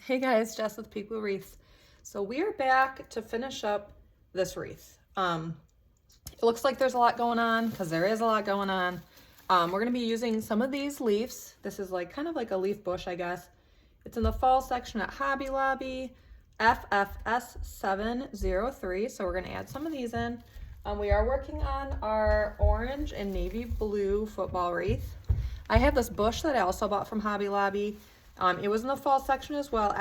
Hey guys, Jess with Peek Blue Wreath. So we are back to finish up this wreath. It looks like there's a lot going on because there is a lot going on. We're going to be using some of these leaves. This is like kind of like a leaf bush, I guess. It's in the fall section at Hobby Lobby, FFS703. So we're going to add some of these in. We are working on our orange and navy blue football wreath. I have this bush that I also bought from Hobby Lobby. It was in the fall section as well,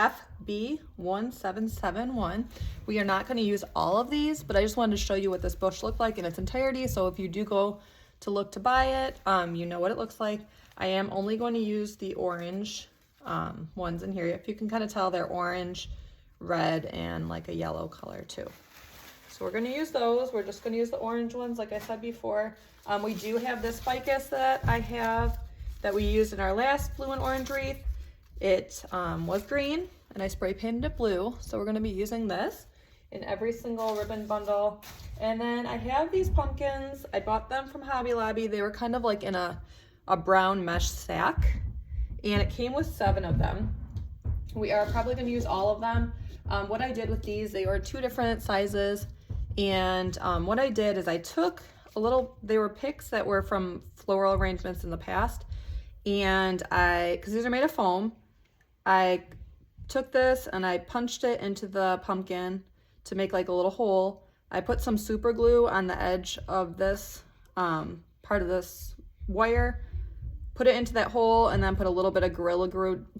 FB1771. We are not going to use all of these, but I just wanted to show you what this bush looked like in its entirety. So if you do go to look to buy it, you know what it looks like. I am only going to use the orange ones in here. If you can kind of tell, they're orange, red, and like a yellow color too. So we're going to use those. We're just going to use the orange ones like I said before. We do have this ficus that I have that we used in our last blue and orange wreath. It was green and I spray painted it blue. So we're going to be using this in every single ribbon bundle. And then I have these pumpkins. I bought them from Hobby Lobby. They were kind of like in a brown mesh sack, and it came with 7 of them. We are probably going to use all of them. What I did with these, they were 2 different sizes. And what I did is I took they were picks that were from floral arrangements in the past. And because these are made of foam, I took this and I punched it into the pumpkin to make like a little hole. I put some super glue on the edge of this part of this wire, put it into that hole, and then put a little bit of Gorilla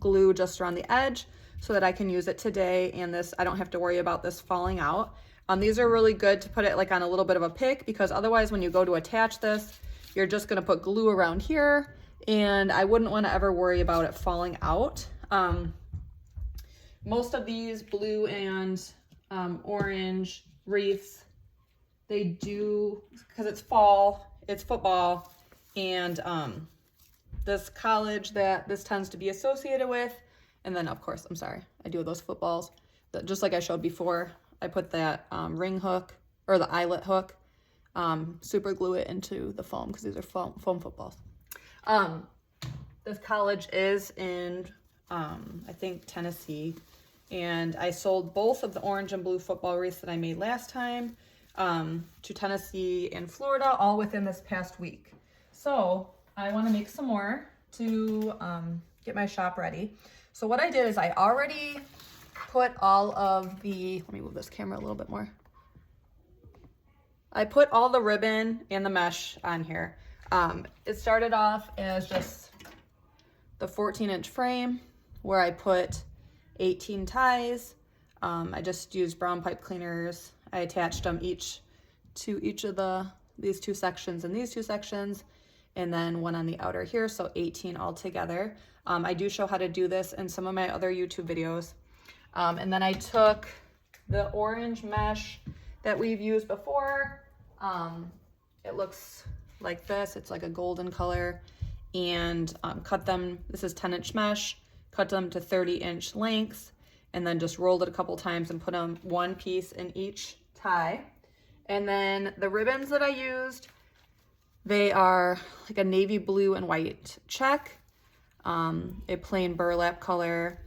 Glue just around the edge so that I can use it today, and I don't have to worry about this falling out. These are really good to put it like on a little bit of a pick, because otherwise when you go to attach this, you're just gonna put glue around here, and I wouldn't want to ever worry about it falling out. Most of these blue and orange wreaths, they do, because it's fall, it's football, and this college that this tends to be associated with, and then of course, I'm sorry, I do those footballs, just like I showed before. I put that ring hook, or the eyelet hook, super glue it into the foam, because these are foam footballs. This college is in, I think, Tennessee, and I sold both of the orange and blue football wreaths that I made last time to Tennessee and Florida, all within this past week. So I want to make some more to get my shop ready. So what I did is I already put all of let me move this camera a little bit more. I put all the ribbon and the mesh on here. It started off as just the 14-inch frame where I put 18 ties. I just used brown pipe cleaners. I attached them each to each of these 2 sections and these 2 sections, and then one on the outer here, so 18 altogether. I do show how to do this in some of my other YouTube videos. And then I took the orange mesh that we've used before. It looks like this. It's like a golden color, and cut them. This is 10-inch mesh. Cut them to 30-inch lengths, and then just rolled it a couple times and put them 1 piece in each tie. And then the ribbons that I used, they are like a navy blue and white check, a plain burlap color,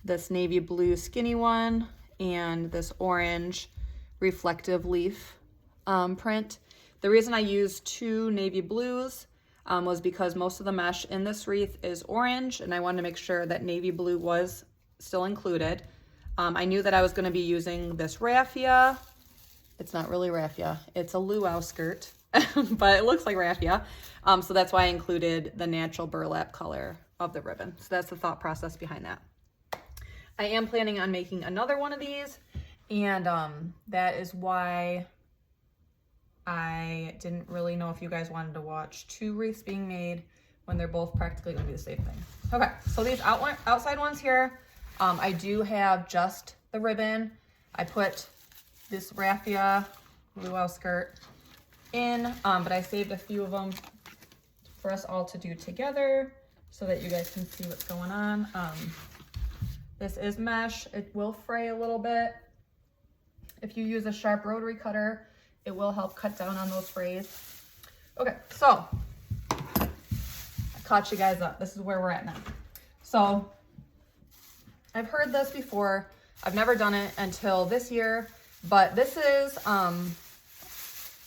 this navy blue skinny one, and this orange reflective leaf print. The reason I used 2 navy blues was because most of the mesh in this wreath is orange, and I wanted to make sure that navy blue was still included. I knew that I was going to be using this raffia. It's not really raffia, it's a luau skirt, but it looks like raffia. So that's why I included the natural burlap color of the ribbon. So that's the thought process behind that. I am planning on making another one of these, and that is why I didn't really know if you guys wanted to watch 2 wreaths being made when they're both practically going to be the same thing. Okay, so these outside ones here, I do have just the ribbon. I put this raffia luau skirt in, but I saved a few of them for us all to do together so that you guys can see what's going on. This is mesh. It will fray a little bit. If you use a sharp rotary cutter, it will help cut down on those frays. Okay, so I caught you guys up. This is where we're at now. So I've heard this before. I've never done it until this year, but this is,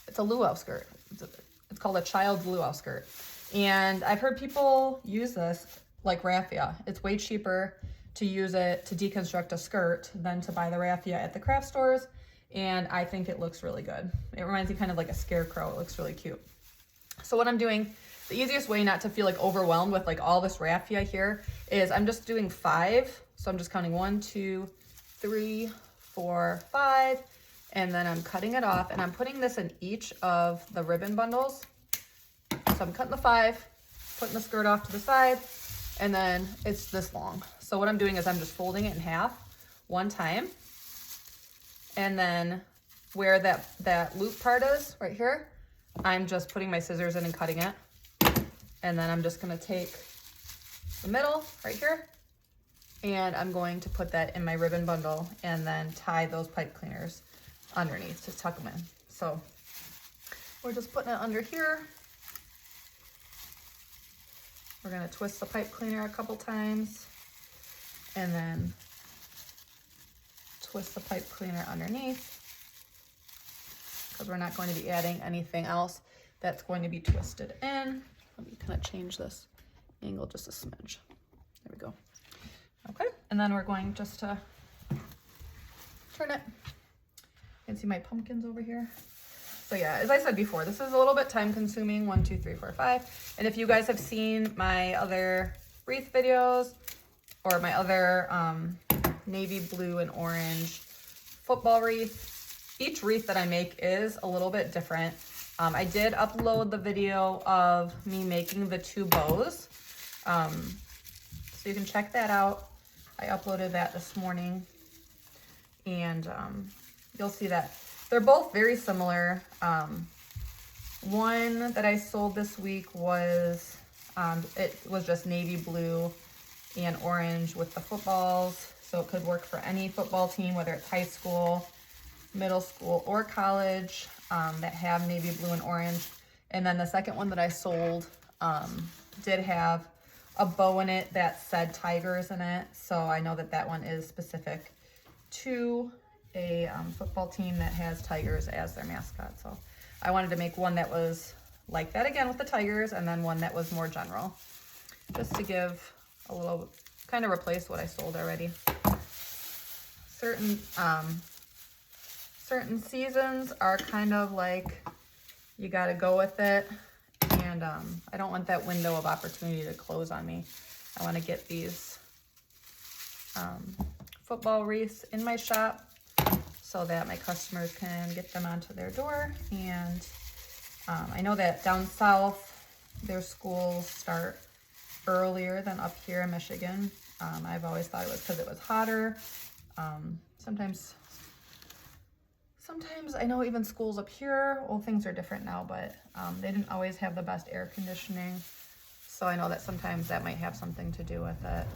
it's a luau skirt. It's called a child's luau skirt. And I've heard people use this like raffia. It's way cheaper to use it to deconstruct a skirt than to buy the raffia at the craft stores. And I think it looks really good. It reminds me kind of like a scarecrow. It looks really cute. So what I'm doing, the easiest way not to feel like overwhelmed with like all this raffia here is I'm just doing 5. So I'm just counting 1, 2, 3, 4, 5. And then I'm cutting it off and I'm putting this in each of the ribbon bundles. So I'm cutting the 5, putting the skirt off to the side, and then it's this long. So what I'm doing is I'm just folding it in half one time. And then where that loop part is right here, I'm just putting my scissors in and cutting it. And then I'm just gonna take the middle right here and I'm going to put that in my ribbon bundle and then tie those pipe cleaners underneath to tuck them in. So we're just putting it under here. We're gonna twist the pipe cleaner a couple times and then twist the pipe cleaner underneath because we're not going to be adding anything else that's going to be twisted in. Let me kind of change this angle just a smidge. There we go. Okay, and then we're going just to turn it. You can see my pumpkins over here. So yeah, as I said before, this is a little bit time consuming. 1, 2, 3, 4, 5. And if you guys have seen my other wreath videos or my other navy blue and orange football wreath, each wreath that I make is a little bit different. I did upload the video of me making the 2 bows. So you can check that out. I uploaded that this morning and you'll see that they're both very similar. One that I sold this week was, it was just navy blue and orange with the footballs. So it could work for any football team, whether it's high school, middle school, or college that have navy blue and orange. And then the second one that I sold did have a bow in it that said tigers in it. So I know that that one is specific to a football team that has tigers as their mascot. So I wanted to make one that was like that again with the tigers, and then one that was more general, just to give a little, kind of replace what I sold already. Certain seasons are kind of like, you got to go with it. And I don't want that window of opportunity to close on me. I want to get these football wreaths in my shop so that my customers can get them onto their door. And I know that down south, their schools start earlier than up here in Michigan. I've always thought it was because it was hotter. Sometimes I know even schools up here, well, things are different now, but they didn't always have the best air conditioning. So I know that sometimes that might have something to do with it.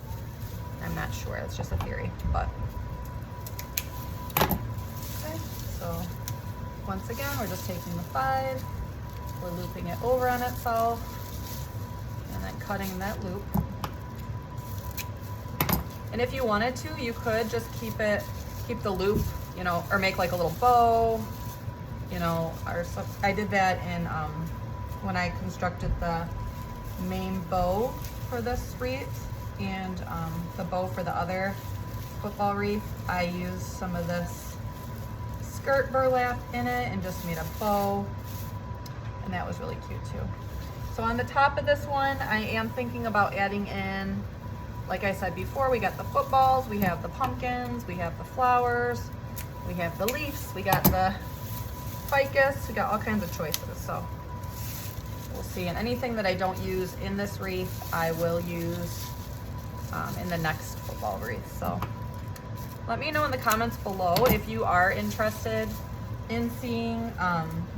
I'm not sure, it's just a theory, but. Okay, so once again, we're just taking the 5, we're looping it over on itself, and then cutting that loop. And if you wanted to, you could just keep the loop, you know, or make like a little bow, you know, or so. I did that in when I constructed the main bow for this wreath and the bow for the other football wreath. I used some of this skirt burlap in it and just made a bow, and that was really cute too. So on the top of this one, I am thinking about adding in, like I said before, we got the footballs, we have the pumpkins, we have the flowers, we have the leaves, we got the ficus, we got all kinds of choices. So we'll see. And anything that I don't use in this wreath, I will use in the next football wreath. So let me know in the comments below if you are interested in seeing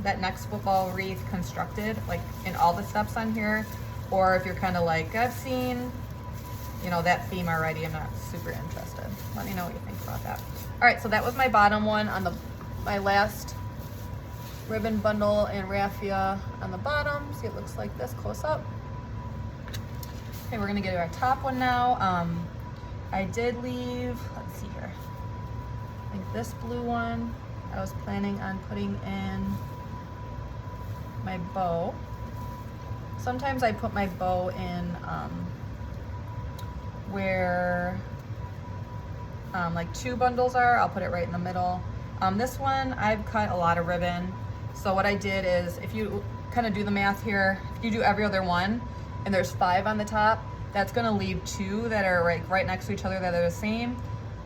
that next football wreath constructed, like in all the steps on here, or if you're kind of like, I've seen, you know, that theme already, I'm not super interested. Let me know what you think about that. All right, so that was my bottom one on my last ribbon bundle and raffia on the bottom. See, it looks like this close up. Okay, we're gonna get our top one now. I did leave, let's see here, I think this blue one, I was planning on putting in my bow. Sometimes I put my bow in where like 2 bundles are, I'll put it right in the middle. This one, I've cut a lot of ribbon. So what I did is, if you kind of do the math here, if you do every other one, and there's 5 on the top, that's gonna leave 2 that are right next to each other that are the same.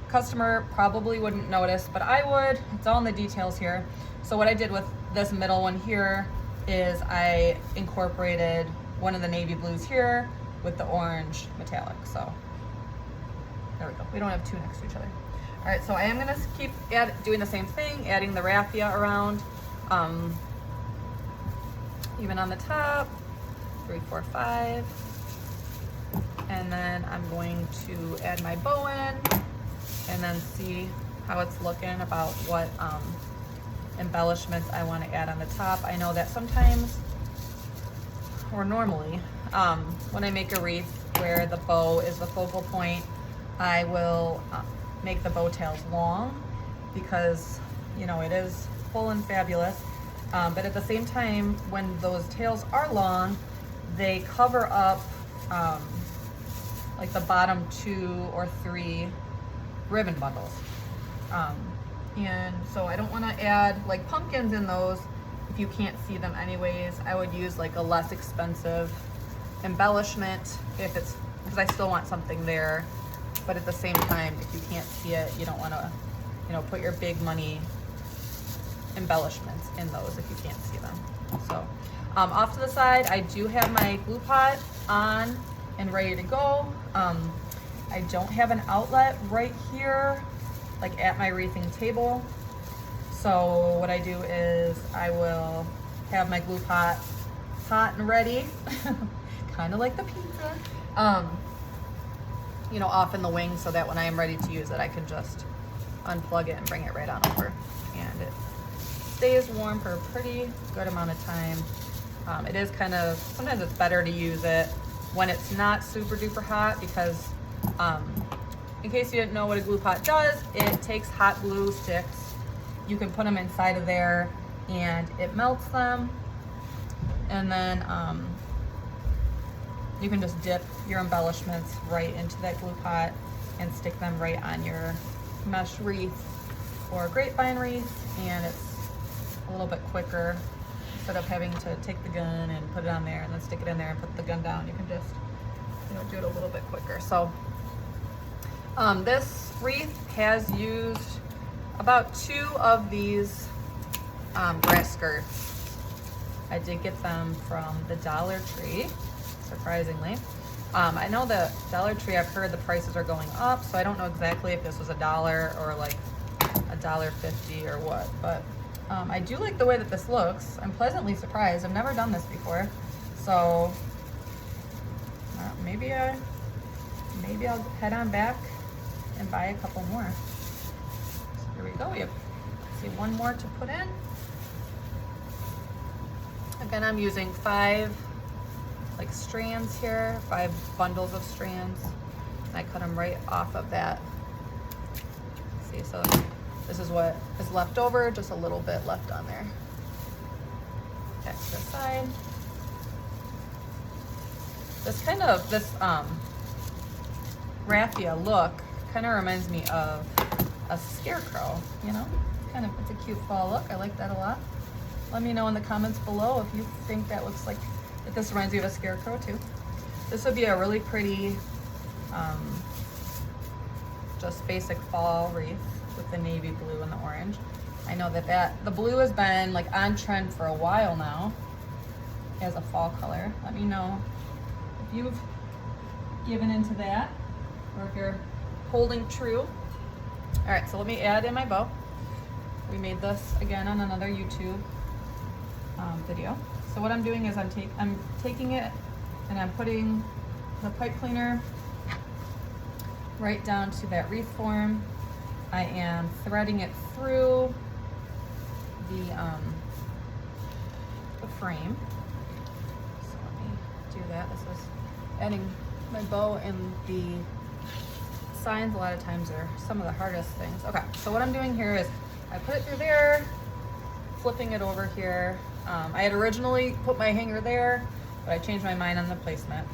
Customer probably wouldn't notice, but I would. It's all in the details here. So what I did with this middle one here is I incorporated one of the navy blues here with the orange metallic. So there we go. We don't have 2 next to each other. All right, so I am gonna keep doing the same thing, adding the raffia around, even on the top, 3, 4, 5. And then I'm going to add my bow in and then see how it's looking about what embellishments I want to add on the top. I know that sometimes, or normally, when I make a wreath where the bow is the focal point, I will make the bow tails long because, you know, it is full and fabulous. But at the same time, when those tails are long, they cover up like the bottom 2 or 3 ribbon bundles. And so I don't want to add like pumpkins in those if you can't see them anyways. I would use like a less expensive embellishment if it's, because I still want something there. But at the same time, if you can't see it, you don't want to, you know, put your big money embellishments in those if you can't see them. So off to the side, I do have my glue pot on and ready to go. I don't have an outlet right here, like at my wreathing table. So what I do is I will have my glue pot hot and ready, kind of like the pizza, you know, off in the wing, so that when I am ready to use it, I can just unplug it and bring it right on over. And it stays warm for a pretty good amount of time. It is kind of, sometimes it's better to use it when it's not super duper hot, because in case you didn't know what a glue pot does, it takes hot glue sticks. You can put them inside of there and it melts them. And then you can just dip your embellishments right into that glue pot and stick them right on your mesh wreath or grapevine wreath, and it's a little bit quicker. Instead of having to take the gun and put it on there and then stick it in there and put the gun down, you can just, you know, do it a little bit quicker. So this wreath has used about 2 of these grass skirts. I did get them from the Dollar Tree, surprisingly. I know the Dollar Tree, I've heard the prices are going up, so I don't know exactly if this was $1 or like $1.50 or what, but I do like the way that this looks. I'm pleasantly surprised. I've never done this before, so maybe I'll head on back and buy a couple more. So here we go. We have, see, 1 more to put in. Again, I'm using 5 like strands here, 5 bundles of strands. And I cut them right off of that. See, so this is what is left over, just a little bit left on there. Back to the side. This raffia look kind of reminds me of a scarecrow, you know? It's a cute fall look. I like that a lot. Let me know in the comments below if you think that looks like, if this reminds you of a scarecrow too. This would be a really pretty, just basic fall wreath with the navy blue and the orange. I know that the blue has been like on trend for a while now as a fall color. Let me know if you've given into that or if you're holding true. All right, so let me add in my bow. We made this again on another YouTube video. So what I'm doing is I'm taking it and I'm putting the pipe cleaner right down to that wreath form. I am threading it through the frame. So let me do that. This is adding my bow in the signs a lot of times are some of the hardest things. Okay, so what I'm doing here is I put it through there, flipping it over here. I had originally put my hanger there, but I changed my mind on the placement.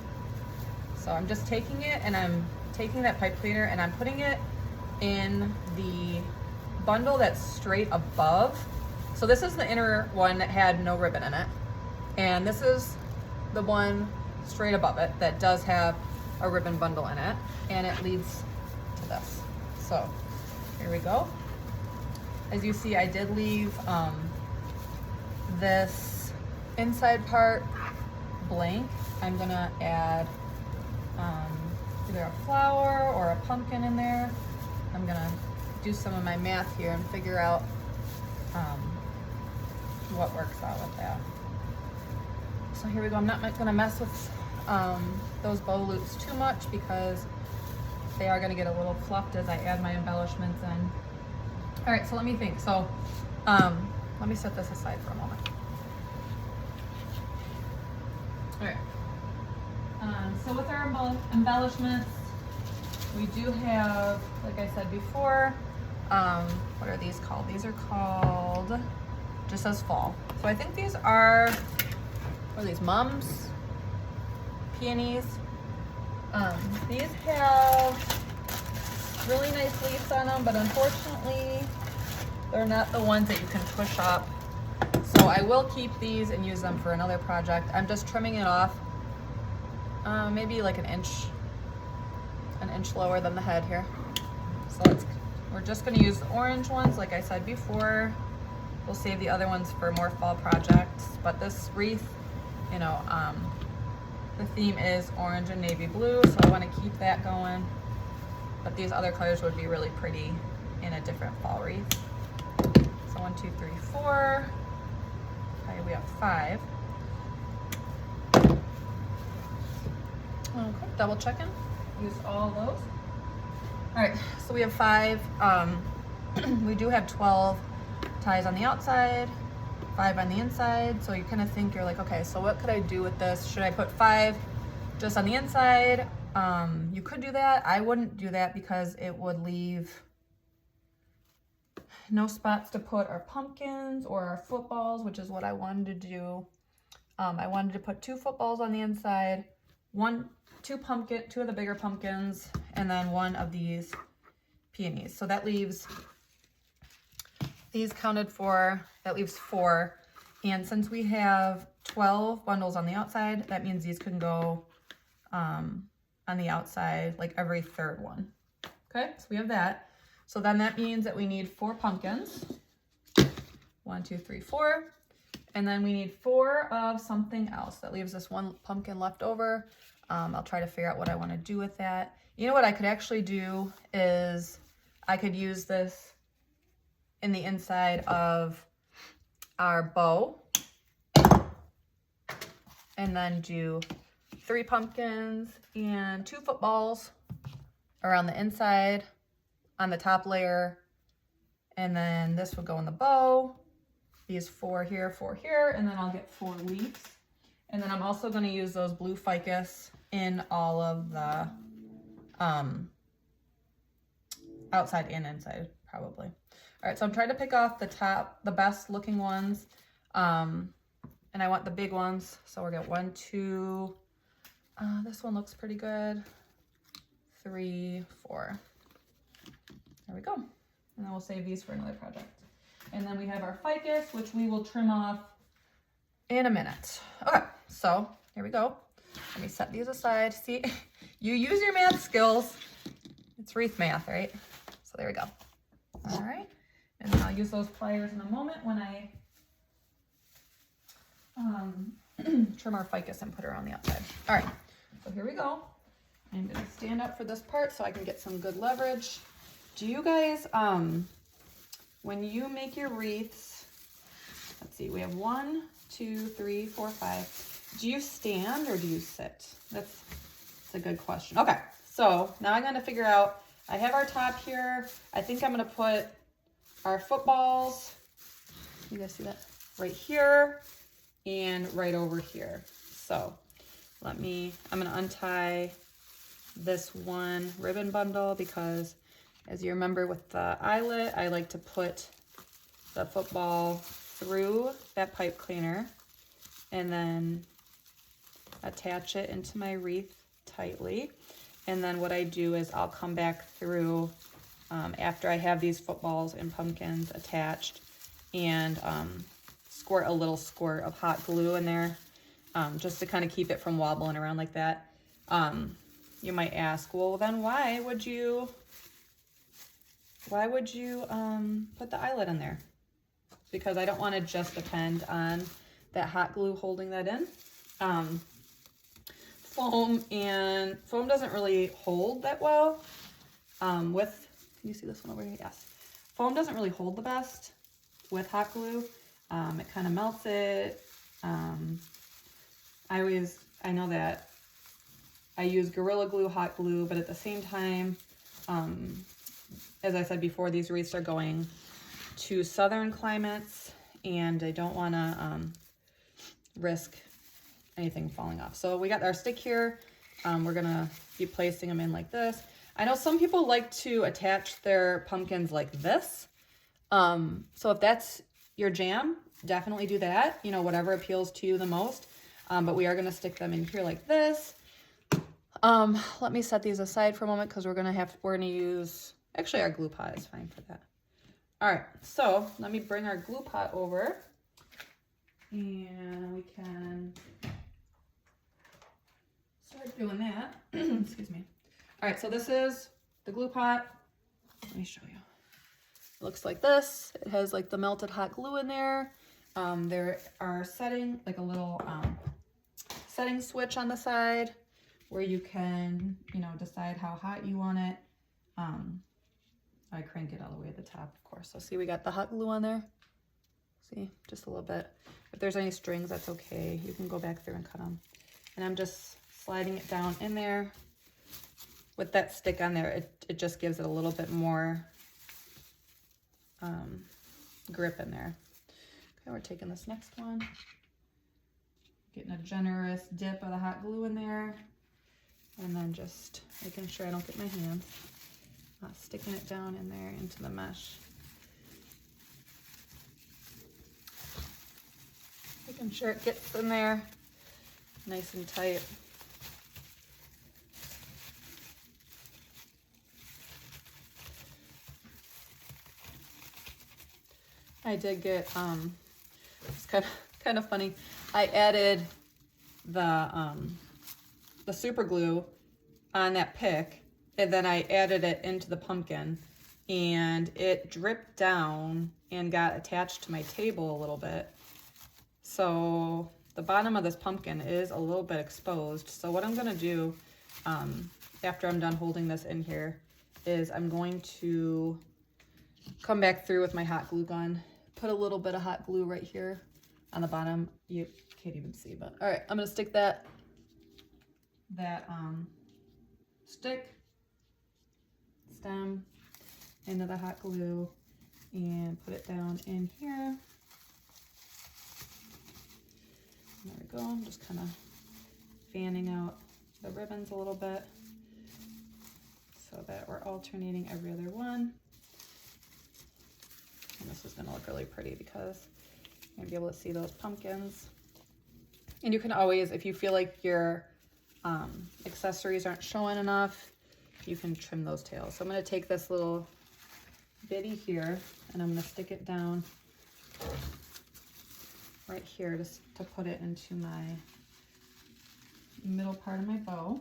So I'm just taking it and I'm taking that pipe cleaner and I'm putting it in the bundle that's straight above. So this is the inner one that had no ribbon in it. And this is the one straight above it that does have a ribbon bundle in it. And it leads to this. So here we go. As you see, I did leave this inside part blank. I'm gonna add either a flower or a pumpkin in there. I'm gonna do some of my math here and figure out what works out with that. So here we go. I'm not gonna mess with those bow loops too much because they are gonna get a little fluffed as I add my embellishments in. All right, so let me think. So let me set this aside for a moment. All right. So with our embellishments, we do have, like I said before, what are these called? These are called, just says fall. So I think these are, what are these, mums? Peonies. These have really nice leaves on them, but unfortunately, they're not the ones that you can push up. So I will keep these and use them for another project. I'm just trimming it off, maybe like an inch lower than the head here. So we're just gonna use the orange ones, like I said before. We'll save the other ones for more fall projects. But this wreath, you know, the theme is orange and navy blue, so I want to keep that going. But these other colors would be really pretty in a different fall wreath. So 1, 2, 3, 4. Okay, we have 5. Okay, double checking. Use all those. All right, so we have 5. We do have 12 ties on the outside, 5 on the inside. So you kind of think, you're like, okay, so what could I do with this? Should I put 5 just on the inside? You could do that. I wouldn't do that because it would leave no spots to put our pumpkins or our footballs, which is what I wanted to do. I wanted to put 2 footballs on the inside, 2 of the bigger pumpkins, and then 1 of these peonies. So that leaves, these counted for, that leaves 4. And since we have 12 bundles on the outside, that means these can go on the outside, like every 3rd one. Okay, so we have that. So then that means that we need 4 pumpkins. 1, 2, 3, 4. And then we need 4 of something else. That leaves us 1 pumpkin left over. I'll try to figure out what I want to do with that. You know what I could actually do is I could use this in the inside of our bow. And then do 3 pumpkins and 2 footballs around the inside on the top layer. And then this would go in the bow. These 4 here, and then I'll get 4 leaves. And then I'm also going to use those blue ficus in all of the outside and inside, probably. All right, so I'm trying to pick off the best looking ones. And I want the big ones. So we're going to 1, 2, this one looks pretty good. 3, 4. There we go. And then we'll save these for another project. And then we have our ficus, which we will trim off in a minute. Okay, so here we go. Let me set these aside. See, you use your math skills. It's wreath math, right? So there we go. All right, and then I'll use those pliers in a moment when I trim our ficus and put her on the outside. All right, so here we go. I'm gonna stand up for this part so I can get some good leverage. Do you guys, when you make your wreaths, let's see, we have 1, 2, 3, 4, 5. Do you stand or do you sit? That's a good question. Okay, so now I'm gonna figure out, I have our top here. I think I'm gonna put our footballs, you guys see that? Right here and right over here. So I'm gonna untie this one ribbon bundle because, as you remember with the eyelet, I like to put the football through that pipe cleaner and then attach it into my wreath tightly. And then what I do is I'll come back through after I have these footballs and pumpkins attached and squirt a little squirt of hot glue in there just to kind of keep it from wobbling around like that. You might ask, well, then why would you put the eyelet in there? Because I don't want to just depend on that hot glue holding that in. Foam doesn't really hold that well can you see this one over here? Yes. Foam doesn't really hold the best with hot glue. It kind of melts it. I know that I use Gorilla Glue hot glue, but at the same time, as I said before, these wreaths are going to southern climates and I don't want to risk anything falling off. So we got our stick here. We're gonna be placing them in like this. I know some people like to attach their pumpkins like this. So if that's your jam, definitely do that. You know, whatever appeals to you the most. But we are gonna stick them in here like this. Let me set these aside for a moment because we're gonna use, actually our glue pot is fine for that. All right, so let me bring our glue pot over and we can start doing that. Excuse me. All right, so this is the glue pot. Let me show you. It looks like this. It has like the melted hot glue in there. There are like a little setting switch on the side where you can, decide how hot you want it. I crank it all the way to the top, of course. So see, we got the hot glue on there. See, just a little bit. If there's any strings, that's okay. You can go back through and cut them. And I'm just sliding it down in there. With that stick on there, it just gives it a little bit more grip in there. Okay, we're taking this next one. Getting a generous dip of the hot glue in there. And then just making sure I don't get my hands. Sticking it down in there into the mesh. Making sure it gets in there nice and tight. I did get, it's kind of funny. I added the super glue on that pick, and then I added it into the pumpkin, and it dripped down and got attached to my table a little bit. So the bottom of this pumpkin is a little bit exposed. So what I'm gonna do after I'm done holding this in here is I'm going to come back through with my hot glue gun, put a little bit of hot glue right here on the bottom. You can't even see, but all right, I'm gonna stick that stick stem into the hot glue and put it down in here. There we go. I'm just kind of fanning out the ribbons a little bit so that we're alternating every other one. And this is going to look really pretty because you're going to be able to see those pumpkins. And you can always, if you feel like your accessories aren't showing enough, you can trim those tails. So I'm going to take this little bitty here and I'm going to stick it down right here just to put it into my middle part of my bow.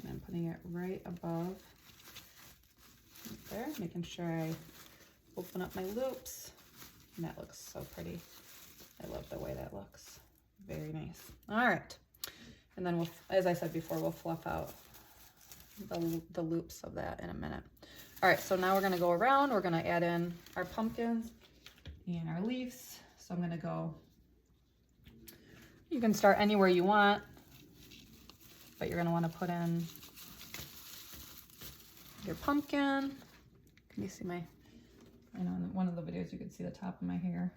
And I'm putting it right above there, making sure I open up my loops. And that looks so pretty. I love the way that looks. Very nice. All right. And then we'll, as I said before, we'll fluff out the loops of that in a minute. All right, so now we're gonna go around. We're gonna add in our pumpkins and our leaves. So I'm gonna go, you can start anywhere you want, but you're gonna wanna put in your pumpkin. Can you see my, I know in one of the videos you could see the top of my hair.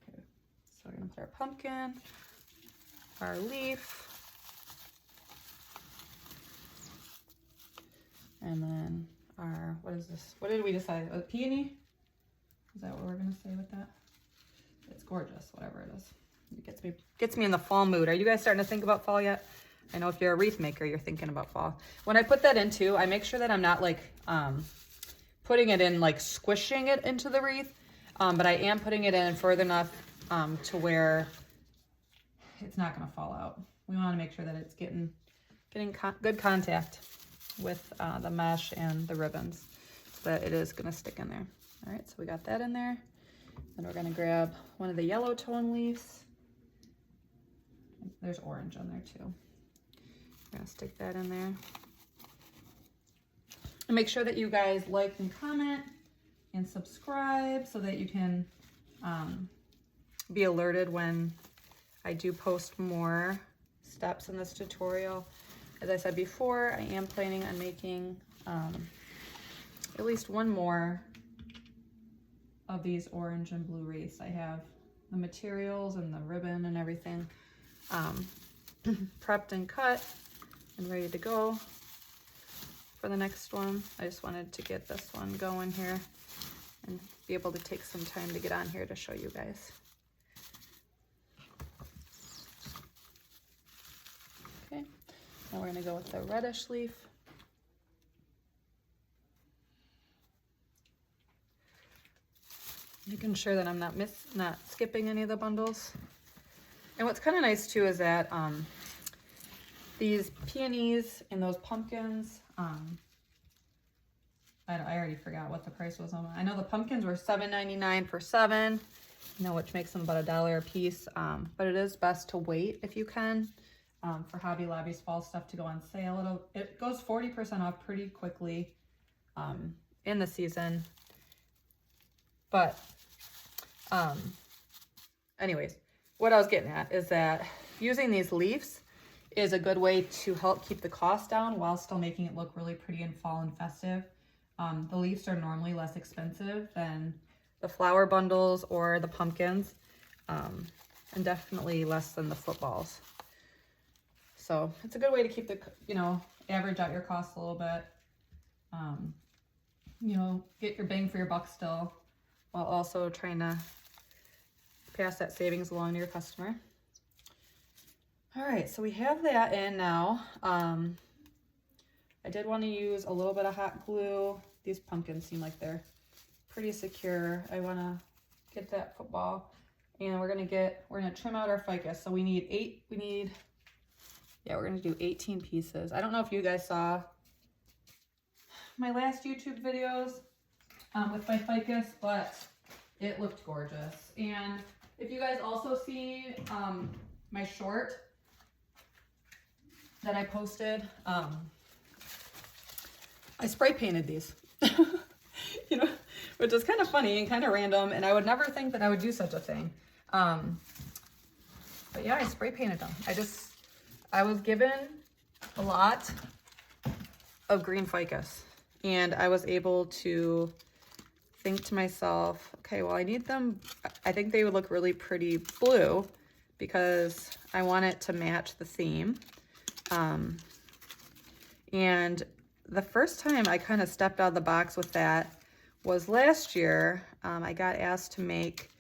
Okay, so we're gonna put our pumpkin our leaf. And then our, what is this? What did we decide? A peony? Is that what we're gonna say with that? It's gorgeous, whatever it is. It gets me in the fall mood. Are you guys starting to think about fall yet? I know if you're a wreath maker, you're thinking about fall. When I put that in too, I make sure that I'm not like putting it in, like squishing it into the wreath, but I am putting it in further enough to where it's not gonna fall out. We wanna make sure that it's getting good contact with the mesh and the ribbons so that it is gonna stick in there. All right, so we got that in there. Then we're gonna grab one of the yellow tone leaves. There's orange on there too. We're gonna stick that in there. And make sure that you guys like and comment and subscribe so that you can be alerted when I do post more steps in this tutorial. As I said before, I am planning on making at least one more of these orange and blue wreaths. I have the materials and the ribbon and everything prepped and cut and ready to go for the next one. I just wanted to get this one going here and be able to take some time to get on here to show you guys. Okay, now we're gonna go with the reddish leaf. Making sure that I'm not skipping any of the bundles. And what's kind of nice too is that these peonies and those pumpkins, I already forgot what the price was on them. I know the pumpkins were $7.99 for 7, you know, which makes them about $1 a piece. But it is best to wait if you can for Hobby Lobby's fall stuff to go on sale. It goes 40% off pretty quickly in the season. But anyways, what I was getting at is that using these leaves is a good way to help keep the cost down while still making it look really pretty and fall and festive. The leaves are normally less expensive than the flower bundles or the pumpkins, and definitely less than the footballs. So it's a good way to keep the, you know, average out your costs a little bit. You know, get your bang for your buck still, while also trying to pass that savings along to your customer. All right, so we have that in now. I did want to use a little bit of hot glue. These pumpkins seem like they're pretty secure. I want to get that football, and we're gonna trim out our ficus. So we're gonna do 18 pieces. I don't know if you guys saw my last YouTube videos with my ficus, but it looked gorgeous. And if you guys also see my short that I posted, I spray painted these, you know, which is kind of funny and kind of random, and I would never think that I would do such a thing. But yeah, I spray painted them. I was given a lot of green ficus, and I was able to think to myself, okay, well, I need them. I think they would look really pretty blue because I want it to match the theme. And the first time I kind of stepped out of the box with that was last year. I got asked to make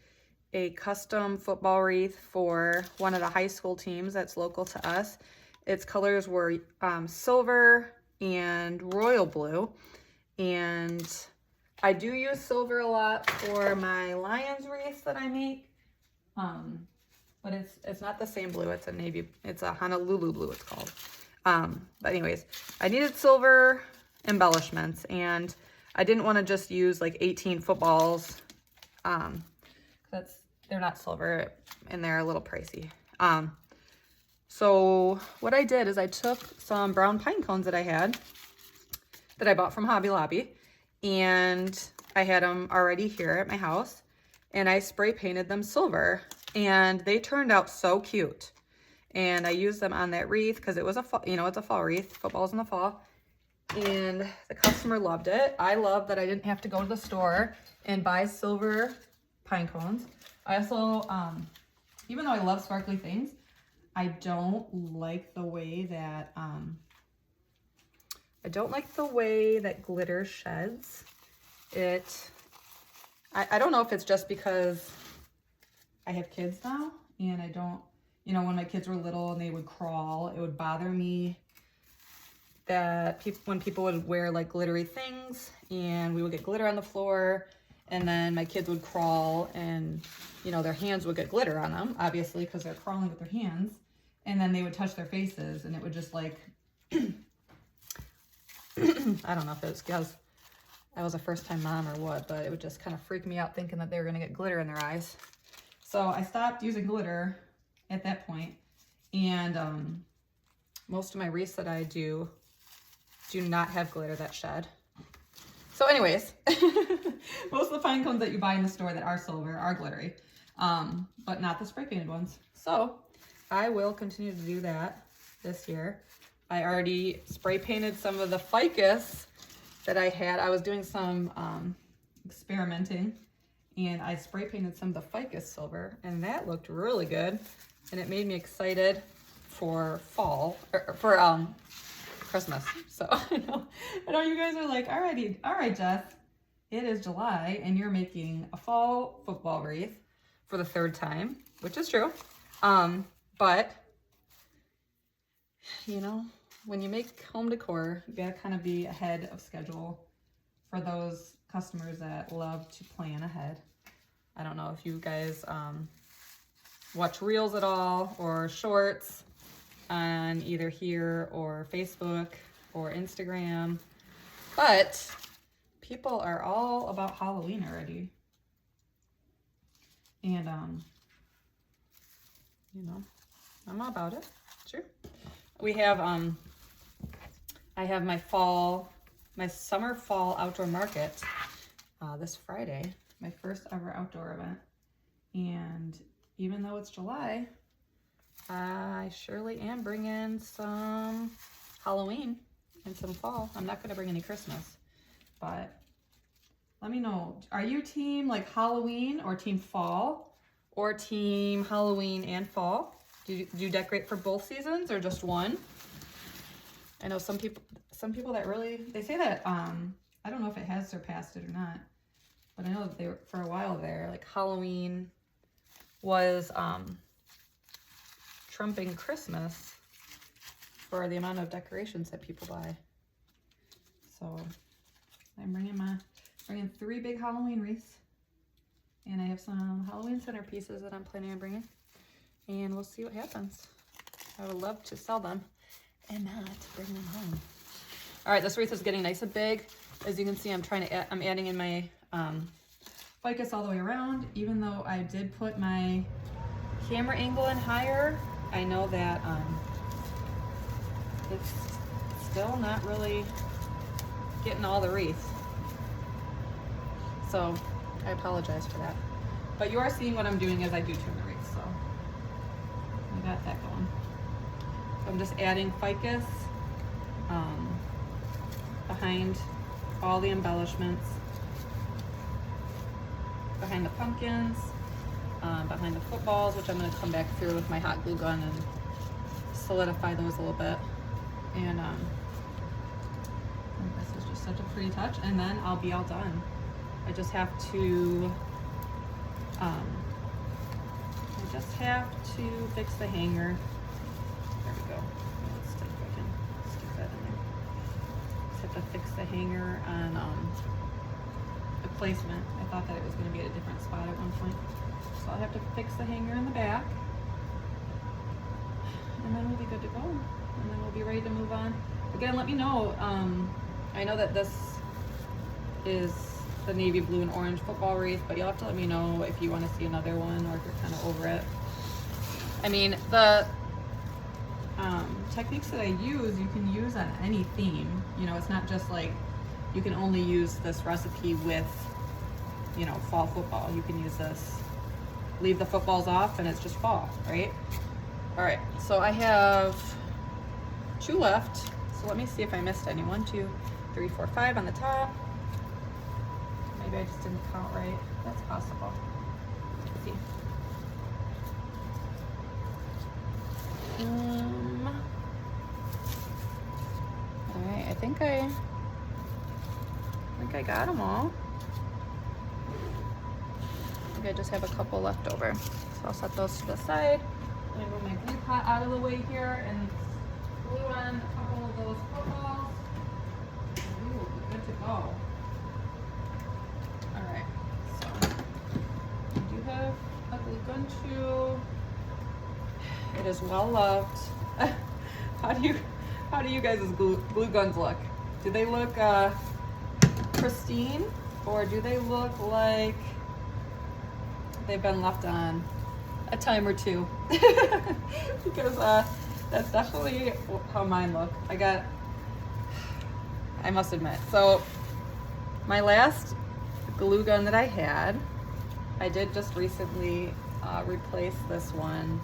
a custom football wreath for one of the high school teams that's local to us. Its colors were silver and royal blue. And I do use silver a lot for my Lions wreaths that I make. But it's not the same blue. It's a navy, it's a Honolulu blue it's called. But anyways, I needed silver embellishments, and I didn't want to just use like 18 footballs. They're not silver and they're a little pricey. So what I did is I took some brown pine cones that I had, that I bought from Hobby Lobby, and I had them already here at my house, and I spray painted them silver, and they turned out so cute. And I used them on that wreath because it was it's a fall wreath, footballs in the fall, and the customer loved it. I love that I didn't have to go to the store and buy silver pine cones. I also, even though I love sparkly things, I don't like the way that, glitter sheds. I don't know if it's just because I have kids now and I don't, you know, when my kids were little and they would crawl, it would bother me that when people would wear like glittery things and we would get glitter on the floor, and then my kids would crawl and, you know, their hands would get glitter on them, obviously, because they're crawling with their hands, and then they would touch their faces and it would just like, I don't know if it was because I was a first-time mom or what, but it would just kind of freak me out thinking that they were going to get glitter in their eyes. So I stopped using glitter at that point, and most of my wreaths that I do not have glitter that shed. So anyways, most of the pine cones that you buy in the store that are silver are glittery, but not the spray painted ones. So I will continue to do that this year. I already spray painted some of the ficus that I had. I was doing some experimenting, and I spray painted some of the ficus silver, and that looked really good, and it made me excited for fall, or for Christmas. So I know you guys are like, all right, Jess, it is July, and you're making a fall football wreath for the 3rd time, which is true. But you know, when you make home decor, you gotta kind of be ahead of schedule for those customers that love to plan ahead. I don't know if you guys watch Reels at all, or shorts on either here or Facebook or Instagram, but people are all about Halloween already. And you know, I'm all about it. Sure. We have I have my summer fall outdoor market this Friday, my first ever outdoor event. And even though it's July, I surely am bringing some Halloween and some fall. I'm not going to bring any Christmas, but let me know. Are you team like Halloween or team fall, or team Halloween and fall? Do you decorate for both seasons or just one? I know some people that really, they say that, I don't know if it has surpassed it or not, but I know that they were, for a while there, like Halloween was trumping Christmas for the amount of decorations that people buy. So I'm bringing 3 big Halloween wreaths, and I have some Halloween centerpieces that I'm planning on bringing, and we'll see what happens. I would love to sell them and not bring them home. All right, this wreath is getting nice and big. As you can see, I'm adding in my ficus all the way around. Even though I did put my camera angle in higher, I know that it's still not really getting all the wreath. So I apologize for that. But you are seeing what I'm doing as I do trim the wreath, so I got that going. So I'm just adding ficus behind all the embellishments, behind the pumpkins, behind the footballs, which I'm going to come back through with my hot glue gun and solidify those a little bit. And this is just such a pretty touch, and then I'll be all done. I just have to fix the hanger. There we go. Let's see if I can stick that in there. Just have to fix the hanger on the placement. I thought that it was going to be at a different spot at one point. So I'll have to fix the hanger in the back. And then we'll be good to go. And then we'll be ready to move on. Again, let me know. I know that this is the navy blue and orange football wreath, but you'll have to let me know if you want to see another one or if you're kind of over it. I mean, the techniques that I use, you can use on any theme. You know, it's not just like you can only use this recipe with, you know, fall football. You can use this, leave the footballs off, and it's just fall, right? All right, so I have 2 left. So let me see if I missed any. 1, 2, 3, 4, 5 on the top. Maybe I just didn't count right. That's possible. Let's see. All right, I think I got them all. I think I just have a couple left over. So I'll set those to the side. I'm gonna move my glue pot out of the way here and glue on a couple of those footballs. And we will be good to go. Alright, so I do have a glue gun too. It is well loved. How do you guys' glue guns look? Do they look pristine, or do they look like they've been left on a time or two? Because that's definitely how mine look. I must admit, so my last glue gun that I had, I did just recently replace this one.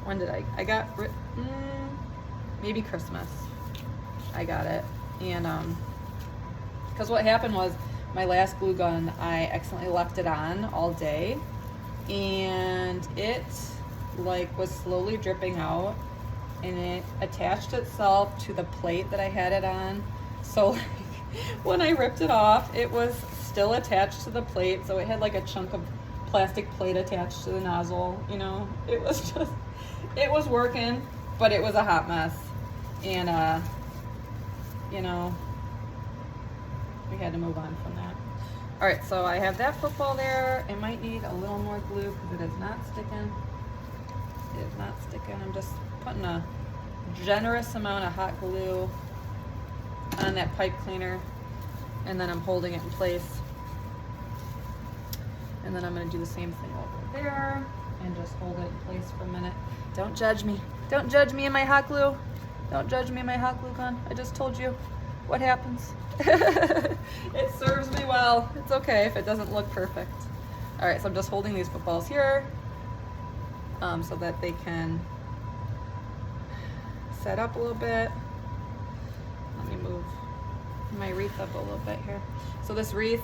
When did I got maybe Christmas I got it. And because what happened was my last glue gun, I accidentally left it on all day, and it like was slowly dripping out, and it attached itself to the plate that I had it on. So like, when I ripped it off, it was still attached to the plate, so it had like a chunk of plastic plate attached to the nozzle, you know. It was working, but it was a hot mess. And you know, we had to move on from that. All right, so I have that football there. I might need a little more glue because it is not sticking. It is not sticking. I'm just putting a generous amount of hot glue on that pipe cleaner, and then I'm holding it in place. And then I'm gonna do the same thing over there and just hold it in place for a minute. Don't judge me. Don't judge me and my hot glue. Don't judge me and my hot glue gun. I just told you what happens. It serves me well. It's okay if it doesn't look perfect. All right, so I'm just holding these footballs here so that they can set up a little bit. Let me move my wreath up a little bit here. So this wreath,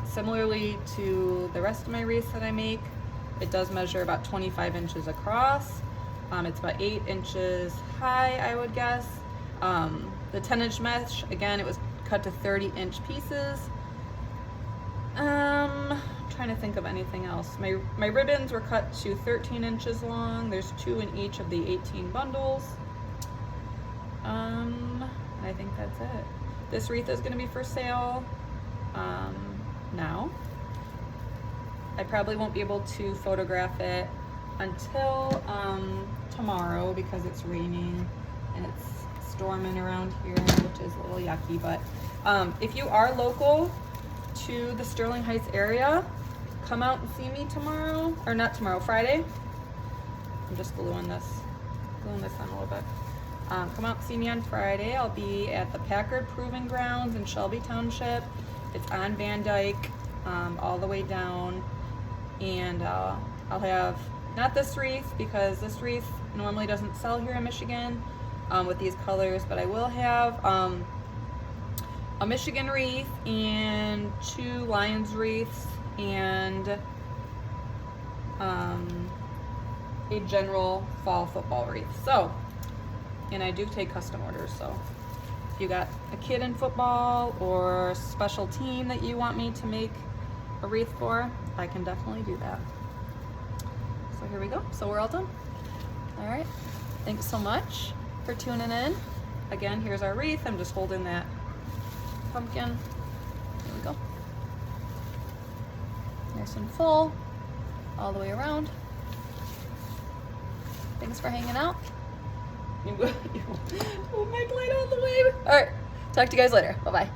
similarly to the rest of my wreaths that I make, it does measure about 25 inches across. It's about 8 inches high, I would guess. The 10-inch mesh, again, it was cut to 30-inch pieces. I'm trying to think of anything else. My ribbons were cut to 13 inches long. There's 2 in each of the 18 bundles. I think that's it. This wreath is going to be for sale now. I probably won't be able to photograph it until tomorrow because it's raining and it's storming around here, which is a little yucky. But if you are local to the Sterling Heights area, come out and see me tomorrow, or not tomorrow, Friday. I'm just gluing this on a little bit. Come out and see me on Friday. I'll be at the Packard Proving Grounds in Shelby Township. It's on Van Dyke, all the way down. And I'll have, not this wreath, because this wreath normally doesn't sell here in Michigan with these colors, but I will have a Michigan wreath and 2 Lions wreaths and a general fall football wreath. So, and I do take custom orders, so if you got a kid in football or special team that you want me to make a wreath for, I can definitely do that. So here we go. So we're all done. All right. Thanks so much for tuning in. Again, here's our wreath. I'm just holding that pumpkin. Here we go. Nice and full all the way around. Thanks for hanging out. You move my plate all the way. All right. Talk to you guys later. Bye-bye.